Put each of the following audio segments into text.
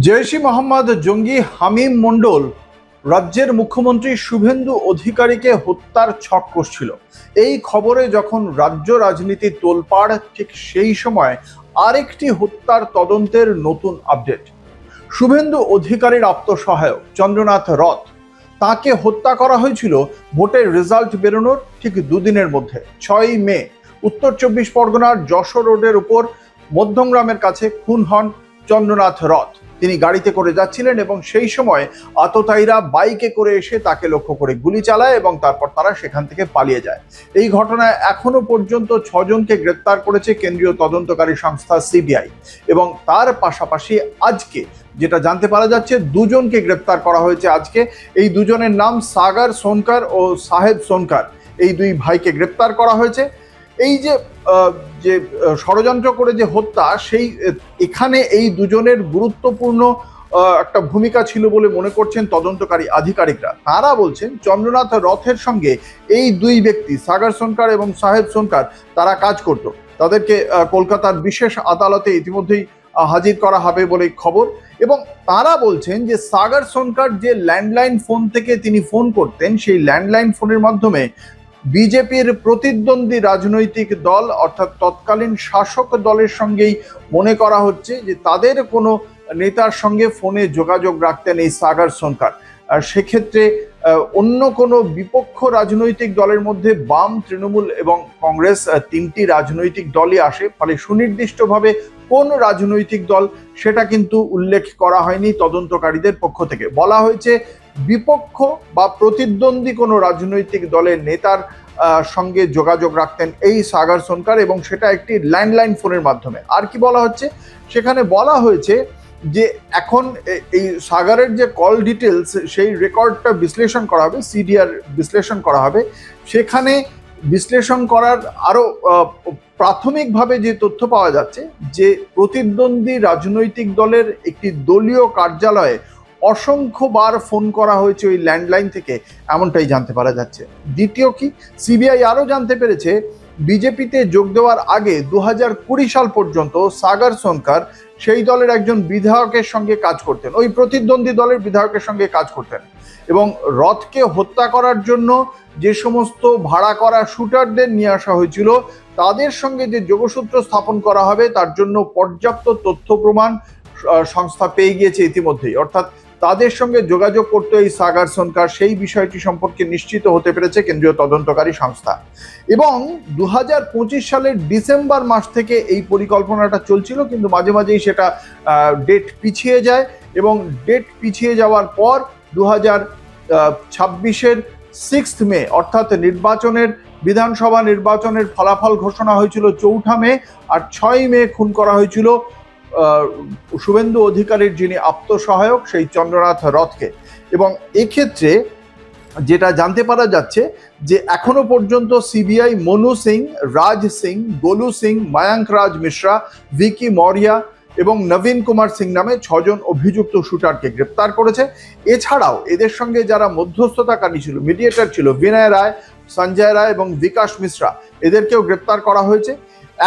জৈশ-ই মোহাম্মদ জঙ্গি হামিম মণ্ডল রাজ্যের মুখ্যমন্ত্রী শুভেন্দু অধিকারীকে হত্যার ছক কষছিল। এই খবরে যখন রাজ্য রাজনীতি তোলপাড়, ঠিক সেই সময় আরেকটি হত্যার তদন্তের নতুন আপডেট। শুভেন্দু অধিকারীর আত্মসহায়ক চন্দ্রনাথ রথ, তাকে হত্যা করা হয়েছিল ভোটের রেজাল্ট বেরোনোর ঠিক দুদিনের মধ্যে। 6ই মে উত্তর 24 পরগনার যশোর রোডের উপর মধ্যমগ্রামের কাছে খুন হন চন্দ্রনাথ রথ। তিনি গাড়িতে করে যাচ্ছিলেন এবং সেই সময় আততায়ীরা বাইকে করে এসে তাকে লক্ষ্য করে গুলি চালায় এবং তারপর তারা সেখান থেকে পালিয়ে যায়। এই ঘটনায় এখনো পর্যন্ত 6 জনকে গ্রেপ্তার করেছে কেন্দ্রীয় তদন্তকারী সংস্থা সিবিআই এবং তার পাশাপাশি আজকে যেটা জানতে পারা যাচ্ছে 2 জনকে গ্রেপ্তার করা হয়েছে আজকে। এই 2 জনের নাম সাগর সোনকার ও সাহেব সোনকার। এই 2 ভাইকে গ্রেপ্তার করা হয়েছে। এই যে ষড়যন্ত্র করে যে হত্যা, সেই এখানে এই 2 জনের গুরুত্বপূর্ণ একটা ভূমিকা ছিল বলে মনে করছেন তদন্তকারী আধিকারিকরা। তারা বলছেন চন্দ্রনাথ রথের সঙ্গে এই 2 ব্যক্তি সাগর সোনকার এবং সাহেব সোনকার তারা কাজ করত। তাদেরকে কলকাতার বিশেষ আদালতে ইতিমধ্যেই হাজির করা হবে বলে খবর। এবং তারা বলছেন যে সাগর সোনকার যে ল্যান্ডলাইন ফোন থেকে তিনি ফোন করতেন, সেই ল্যান্ডলাইন ফোনের মাধ্যমে বিজেপির প্রতিদ্বন্দ্বী রাজনৈতিক দল অর্থাৎ তৎকালীন শাসক দলের সঙ্গেই মনে করা হচ্ছে যে তাদের কোনো নেতার সঙ্গে ফোনে যোগাযোগ রাখতেন এই সাগর সোনকার। আর সেক্ষেত্রে অন্য কোনো বিপক্ষ রাজনৈতিক দলের মধ্যে বাম, তৃণমূল এবং কংগ্রেস 3টি রাজনৈতিক দলই আসে। ফলে সুনির্দিষ্টভাবে কোন রাজনৈতিক দল সেটা কিন্তু উল্লেখ করা হয়নি তদন্তকারীদের পক্ষ থেকে। বলা হয়েছে বিপক্ষ বা প্রতিদ্বন্দ্বী কোনো রাজনৈতিক দলের নেতার সঙ্গে যোগাযোগ রাখতেন এই সাগর সোনকার এবং সেটা একটি ল্যান্ডলাইন ফোনের মাধ্যমে। আর কি বলা হচ্ছে, সেখানে বলা হয়েছে যে এখন এই সাগরের যে কল ডিটেলস, সেই রেকর্ডটা বিশ্লেষণ করা হবে, সিডিআর বিশ্লেষণ করা হবে। সেখানে বিশ্লেষণ করার আরো প্রাথমিকভাবে যে তথ্য পাওয়া যাচ্ছে যে প্রতিদ্বন্দ্বী রাজনৈতিক দলের একটি দলীয় কার্যালয়ে অসংখ্যবার ফোন করা হয়েছে ওই ল্যান্ডলাইন থেকে, এমনটাই জানতে পারা যাচ্ছে। দ্বিতীয় কি, সিবিআই আরও জানতে পেরেছে বিজেপিতে যোগ দেওয়ার আগে 2020 সাল পর্যন্ত সাগর সোনকার সেই দলের একজন বিধায়কের সঙ্গে কাজ করতেন, ওই প্রতিদ্বন্দ্বী দলের বিধায়কের সঙ্গে কাজ করতেন। এবং রথকে হত্যা করার জন্য যে সমস্ত ভাড়া করা শুটারদের নিয়ে আসা হয়েছিল, তাদের সঙ্গে যে যোগসূত্র স্থাপন করা হবে তার জন্য পর্যাপ্ত তথ্য প্রমাণ সংস্থা পেয়ে গিয়েছে ইতিমধ্যেই। অর্থাৎ তাদের সঙ্গে যোগাযোগ করতে এই সাগর সোনকার, সেই বিষয়টি সম্পর্কে নিশ্চিত হতে পেরেছে কেন্দ্রীয় তদন্তকারী সংস্থা। এবং 2025 সালের ডিসেম্বর মাস থেকে এই পরিকল্পনাটা চলছিল, কিন্তু মাঝে মাঝেই সেটা ডেট পিছিয়ে যায় এবং ডেট পিছিয়ে যাওয়ার পর 2026-এর 6 মে অর্থাৎ বিধানসভা নির্বাচনের ফলাফল ঘোষণা হয়েছিল 4 মে, আর 6 মে খুন করা হয়েছিল শুভেন্দু অধিকারীর যিনি আত্মসহায়ক সেই চন্দ্রনাথ রথকে। এবং এক্ষেত্রে যেটা জানতে পারা যাচ্ছে যে এখনো পর্যন্ত সিবিআই মনু সিং, রাজ সিং, গোলু সিং, মায়াঙ্ক রাজ মিশ্রা, ভিকি মৌর্য এবং নবীন কুমার সিং নামে 6 জন অভিযুক্ত শুটারকে গ্রেপ্তার করেছে। এছাড়াও এদের সঙ্গে যারা মধ্যস্থতাকারী ছিল, মিডিয়েটর ছিল, বিনয় রায়, সঞ্জয় রায় এবং বিকাশ মিশ্রা, এদেরকেও গ্রেপ্তার করা হয়েছে।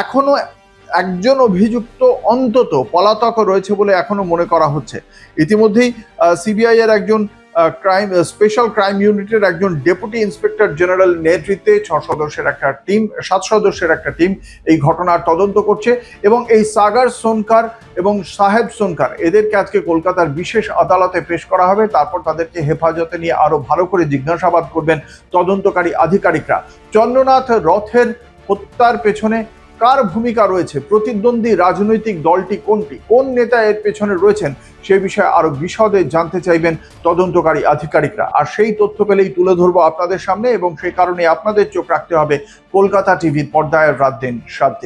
এখনো একজন অভিযুক্ত অন্তত পলাতক রয়েছে বলে এখনো মনে করা হচ্ছে। ইতিমধ্যেই সিবিআই এর একজন স্পেশাল ক্রাইম ইউনিটের একজন ডেপুটি ইন্সপেক্টর জেনারেল নেতৃত্বে 7 সদস্যের একটা টিম এই ঘটনার তদন্ত করছে। এবং এই সাগর সোনকার এবং সাহেব সোনকার এদেরকে আজকে কলকাতার বিশেষ আদালতে পেশ করা হবে। তারপর তাদেরকে হেফাজতে নিয়ে আরো ভালো করে জিজ্ঞাসাবাদ করবেন তদন্তকারী আধিকারিকরা। চন্দ্রনাথ রথের হত্যার পেছনে কার ভূমিকা রয়েছে, প্রতিদ্বন্দ্বী রাজনৈতিক দলটি কোনটি, কোন নেতা এর পেছনে রয়েছেন, সে বিষয়ে আরো বিশদে জানতে চাইবেন তদন্তকারী আধিকারিকরা। আর সেই তথ্য পেলেই তুলে ধরবো আপনাদের সামনে, এবং সেই কারণে আপনাদের চোখ রাখতে হবে কলকাতা টিভির পর্দায় রাত দিন 7 দিন।